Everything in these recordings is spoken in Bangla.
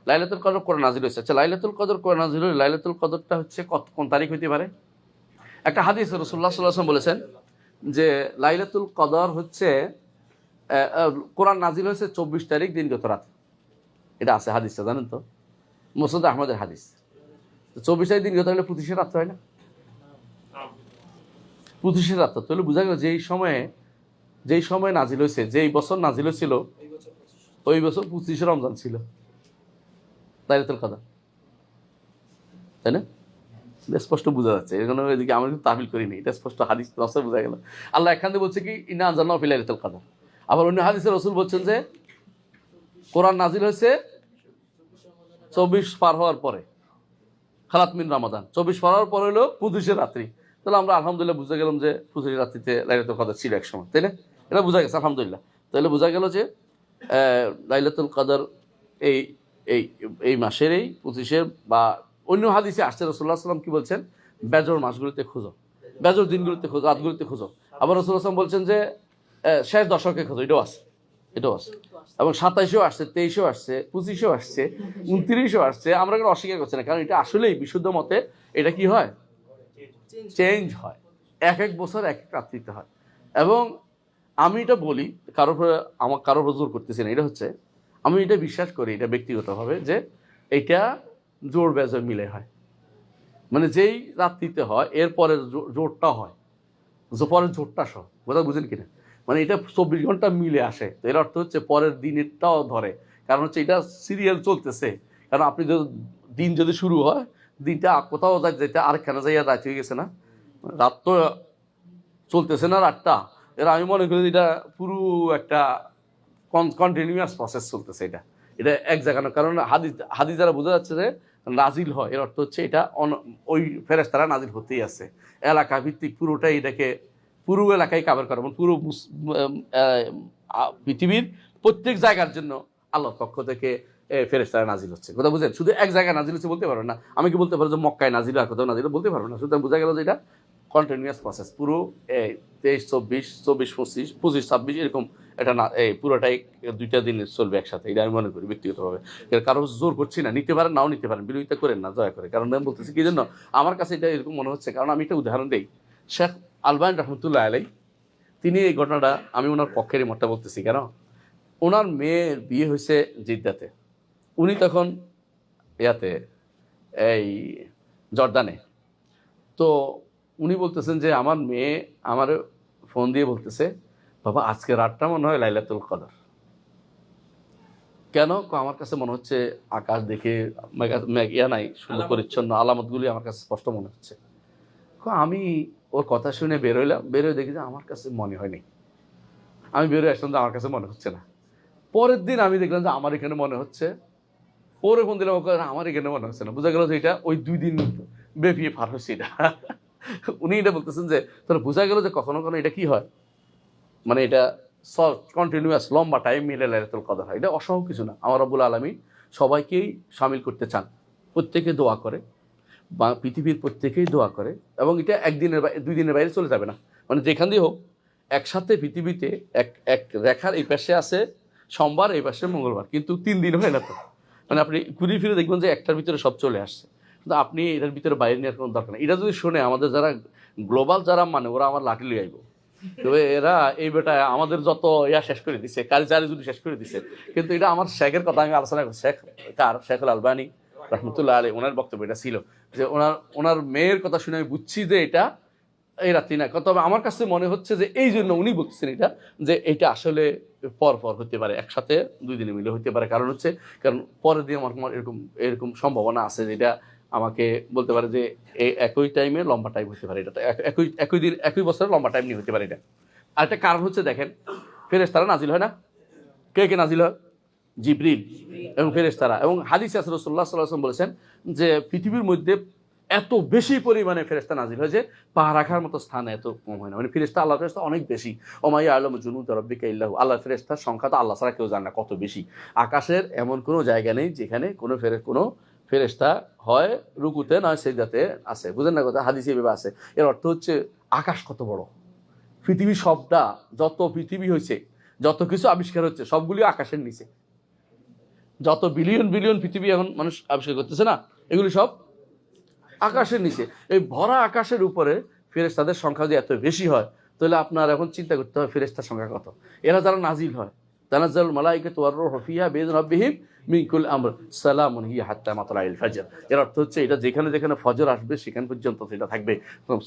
লাইলাতুল কদর কোরআন নাজিল হয়েছে। আচ্ছা, লাইলাতুল কদর কোরআন নাজিল হলে লাইলাতুল কদরটা হচ্ছে কোন তারিখ হইতে পারে? একটা হাদিস রাসূলুল্লাহ সাল্লাল্লাহু আলাইহি ওয়াসাল্লাম বলেছেন যে লাইলাতুল কদর হচ্ছে কোরআন নাজিল হয়েছে 24 তারিখ দিনগত রাত। এটা আছে হাদিসটা, জানেন তো, মুসনাদ আহমদের হাদিস। 24 তারিখ দিনগত হলে 25 রাত হয় না? 25 রাত তাহলে বোঝা গেল যেই সময় নাজিল হয়েছে, যেই বছর নাজিল হয়েছিল ওই বছর 25 রমজান ছিল লাইলাতুল কদর, তাই না? স্পষ্ট বোঝা যাচ্ছে। এখানে এদিকে আমরা কিন্তু তাহবিল করিনি, এটা স্পষ্ট হাদিস নসে বোঝা গেল। আল্লাহ এখানে বলছে কি ইন্না আনজালনাহু ফি লাইলাতুল কদর। আবার অন্য হাদিসে রাসূল বলছেন যে কোরআন নাজিল হয়েছে 24 পার হওয়ার পরে, খালাত মিন রমাদান, 24 পার হওয়ার পরে হলো 25 রাত্রি। তাহলে আমরা আলহামদুলিল্লাহ বুঝে গেলাম যে 25 রাত্রিতে লাইলাতুল কদর ছিল এক সময়, তাই না? এটা বোঝা গেছে আলহামদুলিল্লাহ। তাহলে বোঝা গেল যে লাইলাতুল কদর এই এই এই মাসের এই 25 বা অন্য হাদিসে আসছে রাসূলুল্লাহ সাল্লাল্লাহু আলাইহি ওয়াসাল্লাম কি বলছেন, বেজর মাসগুলোতে খোঁজো, বেজর দিনগুলোতে খোঁজো, রাতগুলোতে খোঁজো। আবার রাসূলুল্লাহ সাল্লাল্লাহু আলাইহি ওয়াসাল্লাম বলছেন যে শেষ দশকে খোঁজো, এটাও আছে, এটাও আছে। এবং 27-ও আসছে, 23-ও আসছে, 25-ও আসছে, 29-ও আসছে। আমরা কেন অস্বীকার করছি না, কারণ এটা আসলেই বিশুদ্ধ মতে এটা কি হয়, চেঞ্জ হয়, এক এক বছর এক এক রাত্রিতে হয়। এবং আমি এটা বলি, কারোর উপর জোর করতেছি না, এটা হচ্ছে আমি এটা বিশ্বাস করি, এটা ব্যক্তিগতভাবে, যে এটা জোর বেজর মিলে হয়। মানে যেই রাত্রিতে হয় এর পরের জোরটা হয়, পরের জোরটা সহ, কথা বুঝেন কিনা? মানে এটা 24 ঘন্টা মিলে আসে, তো এর অর্থ হচ্ছে পরের দিনেরটাও ধরে, কারণ হচ্ছে এটা সিরিয়াল চলতেছে। কারণ আপনি দিন যদি শুরু হয়, দিনটা কোথাও যেতে আরেকখানে যাইয়া রাত হয়ে গেছে না, রাত তো চলতেছে না রাতটা। এরা আমি মনে করি এটা পুরো একটা কন্টিনিউয়াস প্রসেস চলতেছে। এটা এক জায়গা না, কারণ হাদিস দ্বারা বোঝা যাচ্ছে যে নাজিল হয়, এর অর্থ হচ্ছে এটা ওই ফেরেশতারা নাজিল হতেই আছে, এলাকা ভিত্তিক পুরোটাই এটাকে পুরো এলাকায় কাভার করে, পুরো পৃথিবীর প্রত্যেক জায়গার জন্য আল্লাহর পক্ষ থেকে ফেরেশতারা নাজিল হচ্ছে। কথা বুঝেন? শুধু এক জায়গায় নাজিল হচ্ছে বলতে পারবেন না। আমি কি বলতে পারবো যে মক্কায় নাজিল আর কোথাও নাজিল, বলতে পারবো না। সুতরাং বোঝা গেল যে এটা কন্টিনিউয়াস প্রসেস, পুরো 23, 24, 24, 25, 25, 26 এরকম এটা না, এই পুরোটাই 2টা দিন চলবে একসাথে, এটা আমি মনে করি ব্যক্তিগতভাবে। কারো জোর করছি না, নিতে পারেন নাও নিতে পারেন, বিরোধিতা করেন না দয়া করে। কারণ আমি বলতেছি কি জন্য, আমার কাছে এটা এরকম মনে হচ্ছে, কারণ আমি একটা উদাহরণ দিই। শেখ আলবানী রহমতুল্লাহ আলাই, তিনি এই ঘটনাটা, আমি ওনার পক্ষেরই মতটা বলতেছি, কেন ওনার মেয়ের বিয়ে হয়েছে জিদ্দাতে, উনি তখন ইয়াতে এই জর্দানে। তো উনি বলতেছেন যে আমার মেয়ে আমার ফোন দিয়ে বলতেছে, বাবা আজকে রাতটা মনে হয় লাইলাতুল কদর। কেন? আমার কাছে মনে হচ্ছে আকাশ দেখে ইয়া নাই, সুন্দর পরিচ্ছন্ন আলামতগুলি আমার কাছে স্পষ্ট মনে হচ্ছে। আমি ওর কথা শুনে বেরোইলাম, বেরোয় দেখি যে আমার কাছে মনে হয়নি। আমি বেরোয় আসলাম যে আমার কাছে মনে হচ্ছে না। পরের দিন আমি দেখলাম যে আমার এখানে মনে হচ্ছে, ওরে ফোন দিলাম, আমার এখানে মনে হচ্ছে না। বোঝা গেল যে এটা ওই 2 দিন ব্যাপী পার হচ্ছে এটা। উনি এটা বলতেছেন যে তাহলে বোঝা গেল যে কখনো কখনো এটা কি হয়, মানে এটা কন্টিনিউয়াস লম্বা টাইম মিলে লাইলাতুল কদর হয়। এটা অসম্ভব কিছু না। আমার রব্বুল আলামিন সবাইকেই শামিল করতে চান, প্রত্যেকে দোয়া করে, বা পৃথিবীর প্রত্যেকেই দোয়া করে, এবং এটা 1 দিনের 2 দিনের বাইরে চলে যাবে না। মানে যেখান দিয়ে হোক একসাথে পৃথিবীতে এক রেখার এই পাশে আছে সোমবার, এই পাশে মঙ্গলবার, কিন্তু 3 দিন হয় না তো। মানে আপনি ঘুরে ফিরে দেখবেন যে একটার ভিতরে সব চলে আসছে, কিন্তু আপনি এটার ভিতরে বাইরে নেওয়ার কোনো দরকার নেই। এটা যদি শুনে আমাদের যারা গ্লোবাল যারা মানে, ওরা আমার লাঠি লিয়ে আইব, তবে এরা এই বেটা আমাদের যত শেষ করে দিছে, কালচারে যদি শেষ করে দিছে। কিন্তু এটা আমার শেখের কথা আমি আলোচনা করি, শেখ আলবানী রহমতুল্লাহ আলী, ওনার বক্তব্য এটা ছিল যে ওনার মেয়ের কথা শুনে আমি বুঝছি যে এটা এই রাত্রি না। তবে আমার কাছে মনে হচ্ছে যে এই জন্য উনি বলতেছেন এটা, যে এটা আসলে পর হতে পারে, একসাথে 2 দিনে মিলে হতে পারে। কারণ পরের দিন আমার এরকম সম্ভাবনা আছে, যেটা আমাকে বলতে পারে যে এই একই টাইমে লম্বা টাইম হতে পারে, এটা একই দিন একই বছরের লম্বা টাইম নিয়ে হতে পারে এটা। আর একটা কারণ হচ্ছে দেখেন, ফেরেশতারা নাজিল হয় না? কে নাজিল হয়? জিবরিল এবং ফেরেশতারা। এবং হাদিসে রাসূলুল্লাহ সাল্লাল্লাহু আলাইহি ওয়াসাল্লাম বলেছেন যে পৃথিবীর মধ্যে এত বেশি পরিমাণে ফেরেশতা নাজিল হয় যে পা রাখার মতো স্থান এত কম হয় না। মানে ফেরেশতা, আল্লাহর ফেরেশতা অনেক বেশি। ওমা ইয়ালামু জুনুদা রাব্বিকা ইল্লা হু, আল্লাহর ফেরেশতার সংখ্যা তো আল্লাহ ছাড়া কেউ জানে না কত বেশি। আকাশের এমন কোনো জায়গা নেই যেখানে কোনো ফেরেশতা হয় রুকুতে নয় সিজদাতে আছে। বুঝেন না কথা? হাদিসে এভাবে আছে। এর অর্থ হচ্ছে আকাশ কত বড়, পৃথিবী সবটা, যত পৃথিবী হয়েছে, যত কিছু আবিষ্কার হচ্ছে, সবগুলি আকাশের নিচে। যত বিলিয়ন বিলিয়ন পৃথিবী এখন মানুষ আবিষ্কার করতেছে না, এগুলি সব আকাশের নিচে। এই ভরা আকাশের উপরে ফেরেশতাদের সংখ্যা যদি এত বেশি হয়, তাহলে আপনার এখন চিন্তা করতে হবে ফেরেশতার সংখ্যা কত। এরা যারা নাজিল হয়, তানাজ্জালুল মালাইকাতু ওয়ার রূহু ফিহা বিইذনি রাব্বিহিম মিন কুল্লি আমর সালামুন হিয়া হাত্তা মাতলাইল ফাজর। এর অর্থ হচ্ছে এটা যেখানে যেখানে ফজর আসবে সেখান পর্যন্ত সেটা থাকবে।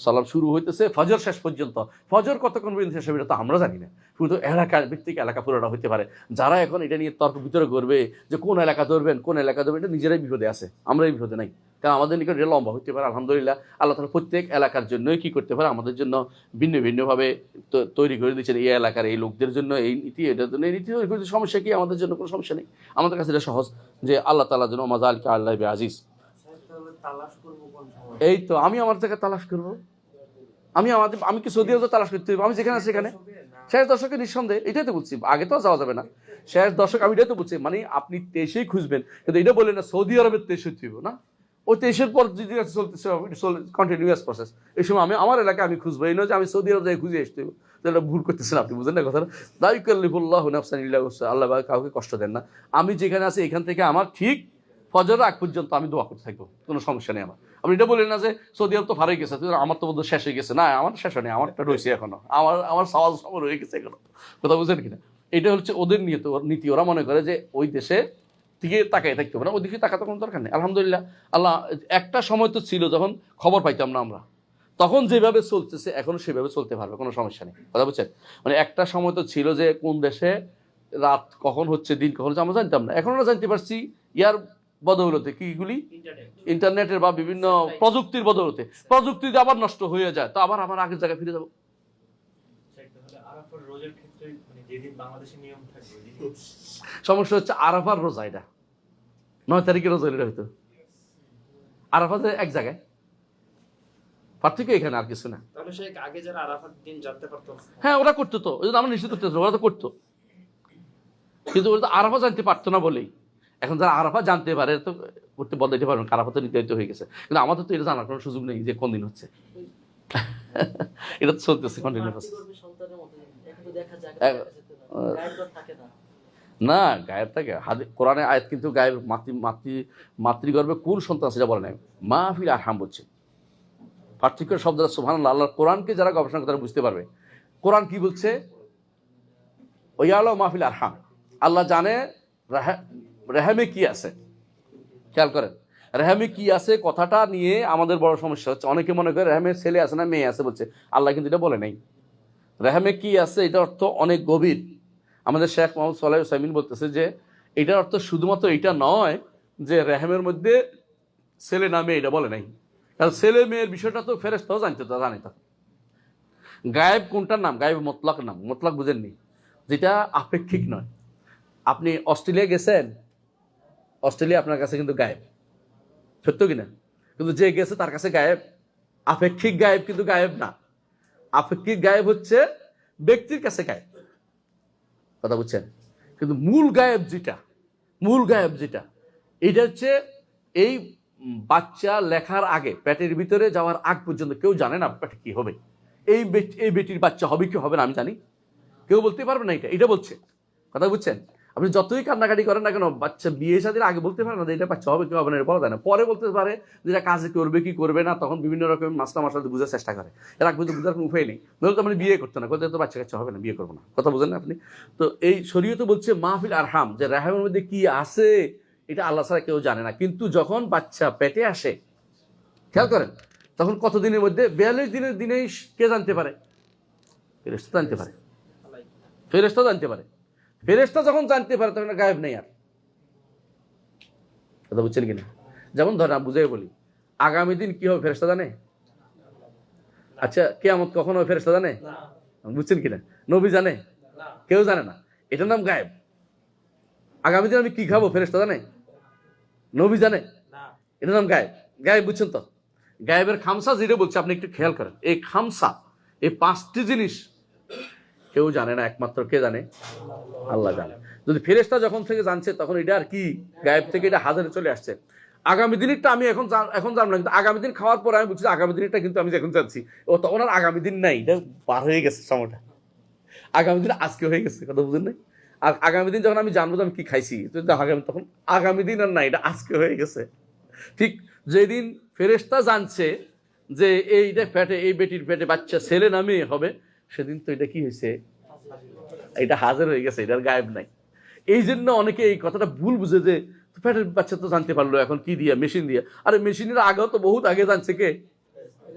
সালাম শুরু হইতেছে ফজর শেষ পর্যন্ত। ফজর কতক্ষণ পর্যন্ত শেষ হবে এটা তো আমরা জানি না, শুধু এলাকার ভিত্তিক এলাকা পুরোটা হইতে পারে। যারা এখন এটা নিয়ে তর্ক বিতর্ক করবে যে কোন এলাকা ধরবেন কোন এলাকা ধরবেন, এটা নিজেরাই বিপদে আছে, আমরাই বিপদে নাই। কারণ আমাদের নিকট এটা লম্বা হইতে পারে। আলহামদুলিল্লাহ আল্লাহ তাআলা প্রত্যেক এলাকার জন্যই কি করতে পারে, আমাদের জন্য ভিন্ন ভিন্নভাবে তৈরি করে দিচ্ছেন। এই এলাকার এই লোকদের জন্য এই নীতি, এটার জন্য এই নীতি তৈরি করে। সমস্যা কি? আমাদের জন্য কোনো সমস্যা নেই, আমাদের কাছে এটা সহজ যে আল্লাহ তাআলার জন্য মাযালিকা আল্লাহ আজিজ। এই তো আমি আমার জায়গায় তালাশ করবো। আমি কি সৌদি আরবে তালাশ করতে হবে? আমি যেখানে আছি সেখানে শেষ দশকে নিঃসন্দেহে, এটাই তো বলছি। আগে তো যাওয়া যাবে না, শেষ দশক আমি এটাই তো বলছি। মানে আপনি 23-এই খুঁজবেন, কিন্তু এটা বললেন না সৌদি আরবের 23 হইতে হবে না, ওই 23-এর পর যদি চলতেছে কন্টিনিউয়াস প্রসেস। এই সময় আমি আমার এলাকায় আমি খুঁজবো, এই নয় যে আমি সৌদি আরব যাই খুঁজে আসতে হবে। তাহলে ভুল করতেছেন আপনি, বুঝেন না কথাটা। লা ইউকাল্লিফুল্লাহু নাফসান ইল্লা উসআহা, আল্লাহ কাউকে কষ্ট দেন না। আমি যেখানে আছি এখান থেকে আমার ঠিক ফজরের আগ পর্যন্ত আমি দোয়া করতে থাকবো, কোনো সমস্যা নেই আমার। আপনি এটা বললেন না যে সৌদি আরব তো ফারাই গেছে, আমার তো বোধ শেষ হয়ে গেছে। না, আমার শেষ হয়নি, আমারটা রয়েছে এখনো, আমার সওয়াল সময় রয়ে গেছে এখনো। কথা বুঝেন কিনা? এটা হচ্ছে ওদের নীতি। ওরা মনে করে যে ওই দেশে দিকে তাকাই থাকতে হবে না, ওদিকে তাকাতে কোনো দরকার নেই। আলহামদুলিল্লাহ আল্লাহ, একটা সময় তো ছিল যখন খবর পাইতাম না আমরা, তখন যেভাবে চলতেছে এখনো সেভাবে চলতে পারবে, কোনো সমস্যা নেই। কথা বুঝছেন? মানে একটা সময় তো ছিল যে কোন দেশে রাত কখন হচ্ছে দিন কখন হচ্ছে আমরা জানতাম না, এখন আমরা জানতে পারছি ইয়ার বদৌলতে। কিগুলি? ইন্টারনেটের বা বিভিন্ন প্রযুক্তির বদৌলতে। প্রযুক্তি যদি আবার নষ্ট হয়ে যায় তো আবার আগের জায়গায় ফিরে যাবো। সমস্যা হচ্ছে আরাফার রোজা, এটা 9 তারিখের রোজা, এটা হয়তো আরাফাতে এক জায়গায়, পার্থক্য এখানে আর কিছু না। হ্যাঁ, ওরা করতো তো, ওই আমরা নিশ্চিত করতে, ওরা তো করতো, কিন্তু ওরা তো আরাফা জানতে পারতো না বলেই। এখন যারা আরাফা জানতে পারে তো করতে বদলাইতে পারবেন, আরাফা তো নির্ধারিত হয়ে গেছে। কিন্তু আমাদের তো এটা জানার কোনো সুযোগ নেই যে কোন দিন হচ্ছে। এটা তো চলতেছে কন্টিনিউয়াস। না, গায়েব থাকে কোরআনে আয়াত, কিন্তু গায়েব মাতৃগর্ভে কোন সন্তান সেটা বলে নাই, মাহফিল আরহাম বলছে। পার্থক্য শব্দ সুবহানাল্লাহ। আল্লাহর কোরআনকে যারা গবেষণা করে তারা বুঝতে পারবে কোরআন কি বলছে। ওয়ায়ালামু মাহফিল আরহাম, আল্লাহ জানে রেহামে কি আছে। খেয়াল করেন, রেহামে কি আছে কথাটা নিয়ে আমাদের বড় সমস্যা হচ্ছে। অনেকে মনে করে রেহামে ছেলে আছে না মেয়ে আছে বলছে, আল্লাহ কিন্তু এটা বলে নাই। রেহামে কি আছে এটার অর্থ অনেক গভীর। আমাদের শেখ মোহাম্মদ সালেহ উসাইমিন বলতেছে যে এটার অর্থ শুধুমাত্র এটা নয় যে রেহামের মধ্যে ছেলে না মেয়ে, এটা বলে নাই। কারণ ছেলে মেয়ের বিষয়টা তো ফেরেশতাও জানে তো। গায়েব কোনটার নাম? গায়েব মতলাক নাম। মতলাক বুঝেননি? যেটা আপেক্ষিক নয়। আপনি অস্ট্রেলিয়া গেছেন, অস্ট্রেলিয়া আপনার কাছে কিন্তু গায়েব, সত্য কিনা? কিন্তু যে গেছে তার কাছে গায়েব। আপেক্ষিক গায়েব কিন্তু গায়েব না। আপেক্ষিক গায়েব হচ্ছে ব্যক্তির কাছে গায়েব, কথা বুঝছেন? কিন্তু মূল গায়েব যেটা এটা হচ্ছে এই বাচ্চা লেখার আগে, পেটের ভিতরে যাওয়ার আগ পর্যন্ত কেউ জানে না পেটে কি হবে। এই বেটির বাচ্চা হবে কি হবে না আমি জানি, কেউ বলতে পারবে না। এটা বলছে, কথা বুঝছেন? আপনি যতই কান্নাকাটি করেন না কেন, বাচ্চা বিয়ে শাদীর আগে বলতে পারে না যে এটা বাচ্চা হবে কি হবে না, এটা বলা যায় না। পরে বলতে পারে যেটা কাজে করবে কি করবে না, তখন বিভিন্ন রকম মাসলা বোঝার চেষ্টা করে। এর আগে কিন্তু বোঝার কোনো উপায় নেই। নইলে তো আপনি বিয়ে করতে না, কোথায় তো বাচ্চা কাচ্চা হবে না, বিয়ে করবো না, কথা বুঝেন না আপনি? তো এই শরীয়ত বলছে মাহফিল আরহাম, যে রেহামের মধ্যে কি আছে এটা আল্লাহ ছাড়া কেউ জানে না। কিন্তু যখন বাচ্চা পেটে আসে, খেয়াল করেন, তখন কত দিনের মধ্যে? 42 দিনের দিনেই কে জানতে পারে? ফেরেশতা জানতে পারে। ফেরেশতা যখন জানতে পারে তখন গায়েব নেই আর, কথা বুঝছেন কিনা? যেমন ধরেন বুঝাই বলি, আগামী দিন কি হবে ফেরেশতা জানে? আচ্ছা, কিয়ামত কখন হবে ফেরেশতা জানে? বুঝছেন কিনা? নবী জানে? কেউ জানে না। এটার নাম গায়েব। আগামী দিন আমি কি খাবো ফেরেশতা জানে? নবী জানে? এটার নাম গায়েব। গায়েব বুঝছেন তো? গায়েবের খামসা যেটা বলছে আপনি একটু খেয়াল করেন। এই খামসা, এই 5টি জিনিস কেউ জানে না, একমাত্র কে জানে? আল্লাহ জানে। যদি ফেরেশতা যখন থেকে জানছে তখন এটা আর কি, গায়েব থেকে এটা হাজারে চলে আসছে। আগামী দিনেরটা আমি এখন জানলাম, কিন্তু আগামী দিন খাওয়ার পর আমি বুঝছি আগামী দিনেরটা কিন্তু আমি এখন জানছি। ও তখন আর আগামী দিন নাই, এটা পার হয়ে গেছে সময়টা। আগামী দিন আজকে হয়ে গেছে, কথা বুঝেন নাই? আর আগামী দিন যখন আমি জানবো যে আমি কি খাইছি, তখন আগামী দিন আর না, এটা আজকে হয়ে গেছে। ঠিক যেদিন ফেরেশতা জানছে যে এইটা পেটে, এই বেটির পেটে বাচ্চা ছেলে না মেয়ে হবে, সেদিন তো এটা কি হয়েছে, এটা হাজির হয়ে গেছে, এটার গায়েব নাই। এই জন্য অনেকে এই কথাটা ভুল বুঝে যে পেটের বাচ্চা তো জানতে পারলো এখন কি দিয়ে, মেশিন দিয়ে। আরে মেশিনের আগেও তো বহুত আগে জানছে কে,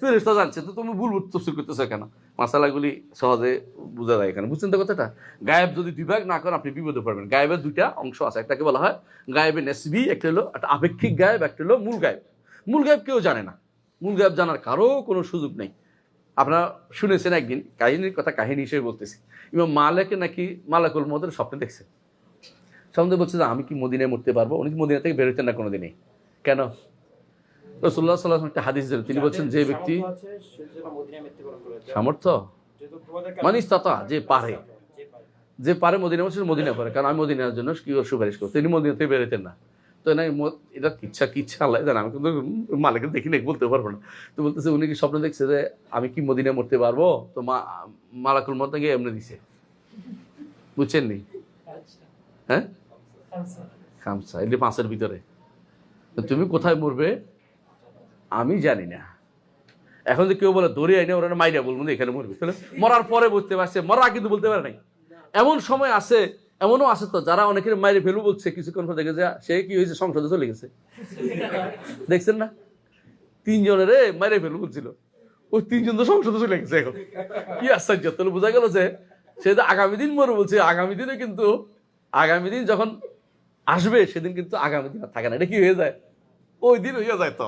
ফেরেশতা জানছে। তো তুমি ভুল তফসির করতেছো কেন? মাসালাগুলি সহজে বোঝা যায় এখানে, বুঝছেন তো কথাটা? গায়েব যদি বিভাগ না করেন আপনি বিপদে পড়বেন। গায়েবের দুইটা অংশ আছে, একটাকে বলা হয় গায়েবে নেসবি, একটা হলো একটা আপেক্ষিক গায়েব, একটা হলো মূল গায়েব। মূল গায়েব কেউ জানে না, মূল গায়েব জানার কারো কোনো সুযোগ নেই। আপনারা শুনেছেন একদিন, কাহিনীর কথা কাহিনী হিসেবে বলতেছি, ইমাম মালিককে নাকি মালাকুল মউতের স্বপ্নে দেখছে। স্বপ্নে বলছে যে আমি কি মদিনায় মরতে পারবো? উনি কি মদিনা থেকে বেরোতেন না কোনোদিনই। কেন? রাসূলুল্লাহ সাল্লাল্লাহু আলাইহি ওয়াসাল্লাম একটা হাদিস দিলেন, তিনি বলছেন যে ব্যক্তি সামর্থ্য মানে ইস্তাতা, যে পারে, যে পারে মদিনা বলছে মদিনা পারে, কারণ আমি মদিনার জন্য কি সুপারিশ করছি। তিনি মদিনা থেকে বেরোতেন না। তো না, এটা কিচ্ছা আল্লাহ জানে, আমি কিন্তু মালিকের দেখি না, বলতে পারবো না। তো বলতেছে উনি কি স্বপ্ন দেখছে যে আমি কি মদিনা মরতে পারবো? তো মালাকুল মউত গিয়ে এমনি দিছে, বুঝছেন নি? হ্যাঁ, খামসা, এটি 5-এর ভিতরে। তুমি কোথায় মরবে আমি জানি না। এখন যে কেউ বলে ধরে আইনে ওরা মাইরা বলবো না এখানে মরবে, তাহলে মরার পরে বুঝতে পারছে, মরা কিন্তু বলতে পারে নাই। এমন সময় আছে, এমনও আছে তো যারা অনেকের মাইরে ফেলু বলছে, কিছুক্ষণ পর দেখে যে সে কি হয়েছে, সংসদে চলে গেছে। দেখছেন না, 3 জনের মাইরে ফেলু বলছিল, ওই 3 জন তো সংসদে চলে গেছে। এখন কি আশ্চর্য, তাহলে বোঝা গেল যে সে তো আগামী দিন মরবে বলছে। আগামী দিনে কিন্তু আগামী দিন যখন আসবে সেদিন কিন্তু আগামী দিন থাকে না, এটা কি হয়ে যায়, ওই দিন হয়ে যায়। তো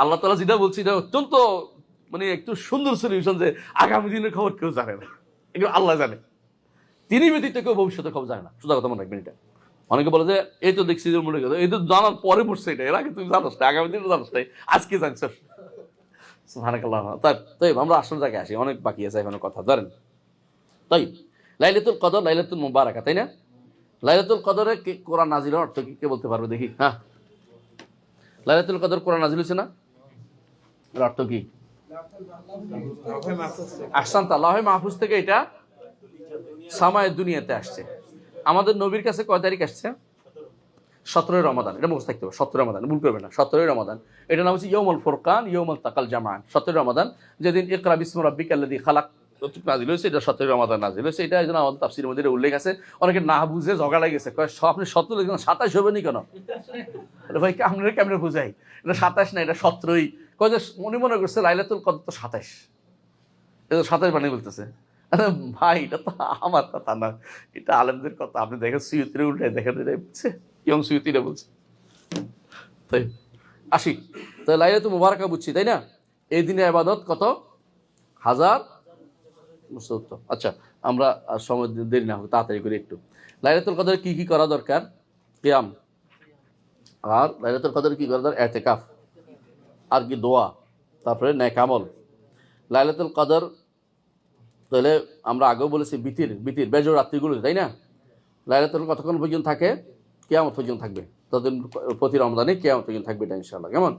আল্লাহ তাআলা যেটা বলছি এটা অত্যন্ত মানে একটু সুন্দর সলিউশন, যে আগামী দিনের খবর কেউ জানে না, এগুলো আল্লাহ জানে। তিনি ব্যতীত কেউ ভবিষ্যতের খবর জানে না, সোজা কথা মনে রাখবেন এটা। অনেকে বলে যে এই তো দেখছি মনে কথা, এই তো জানার পরে পড়ছে, এটা এর আগে তুমি জানোস না, আগামী দিনে জানোস না, আজকে জানছ। সুবহানাল্লাহ। তাই আমরা আসল জায়গায় আসি, অনেক বাকি আছে এখনো কথা, ধরেন। তাই লাইলাতুল কদর, লাইলাতুল মুবারাকা, তাই না? লাইলাতুল কদরে কোরআন নাজিলের অর্থ কি কে বলতে পারবে দেখি? হ্যাঁ, লাইলাতুল কদর কোরআন নাজিল হয়েছে না, এর অর্থ কি? আহসানতা, লাউহে মাহফুজ থেকে এটা সামায়ে দুনিয়াতে আসছে। আমাদের নবীর কাছে কয় তারিখ আসছে? 17 রমাদান, এটা মুখস্থ থাকতে হবে। 17 রমাদান, ভুল করবে না, 17 রমাদান। এটা নাম হচ্ছে ইয়াউমুল ফুরকান, ইয়াউমুল তাকাল জামান। 17 রমাদান, যেদিন ইকরা বিসমি রাব্বিকাল্লাযী খালাক নাজিল হয়েছে, এটা 17 রমাদান নাজিল হয়েছে। এটা যেন আমাদের তাফসীরের মধ্যে উল্লেখ আছে। অনেকে না বুঝে ঝগড়া লাগে গেছে, কয় আপনি 17 লিখেন, 27 হবে নি কেন? ভাই কেমনে বুঝাই, এটা 27 না, এটা 17ই। কয় যে মনে করছে লাইলাতুল কদর তো 27, এটা 27 বানিয়ে বলতেছে। আরে ভাই, এটা তো আমার কথা না, এটা আলেমদের কথা। আপনি দেখেন সুয়ুতিরে উল্টে দেখেন, এটা বুঝছে ইয়ং সুয়ুতিরা বলছে। তাই আসি, তো লাইলাতুল মুবারাকা বুঝছি, তাই না? এই দিনের ইবাদত কত হাজার। আচ্ছা, আমরা সময় দেরি না হোক, তাড়াতাড়ি করে একটু। লাইলাতুল কদরে কি কি করা দরকার? কিয়াম। আর লাইলাতুল কদরে কি করা দরকার? ইতিকাফ। আর কি? দোয়া। তারপরে নেক আমল। লাইলাতুল কদর তাহলে আমরা আগেও বলেছি বিতির বেজোড় রাত্রিগুলো, তাই না? লাইলাতুল কতক্ষণ পর্যন্ত থাকে? কিয়ামত পর্যন্ত থাকবে। ততদিন প্রতি রমজানে কিয়ামত পর্যন্ত থাকবে এটা ইনশাআল্লাহ। কেমন?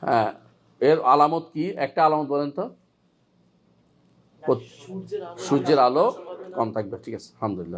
হ্যাঁ, এর আলামত কি? একটা আলামত বলেন তো। সূর্যের আলো কম থাকবে, ঠিক আছে, আলহামদুলিল্লাহ।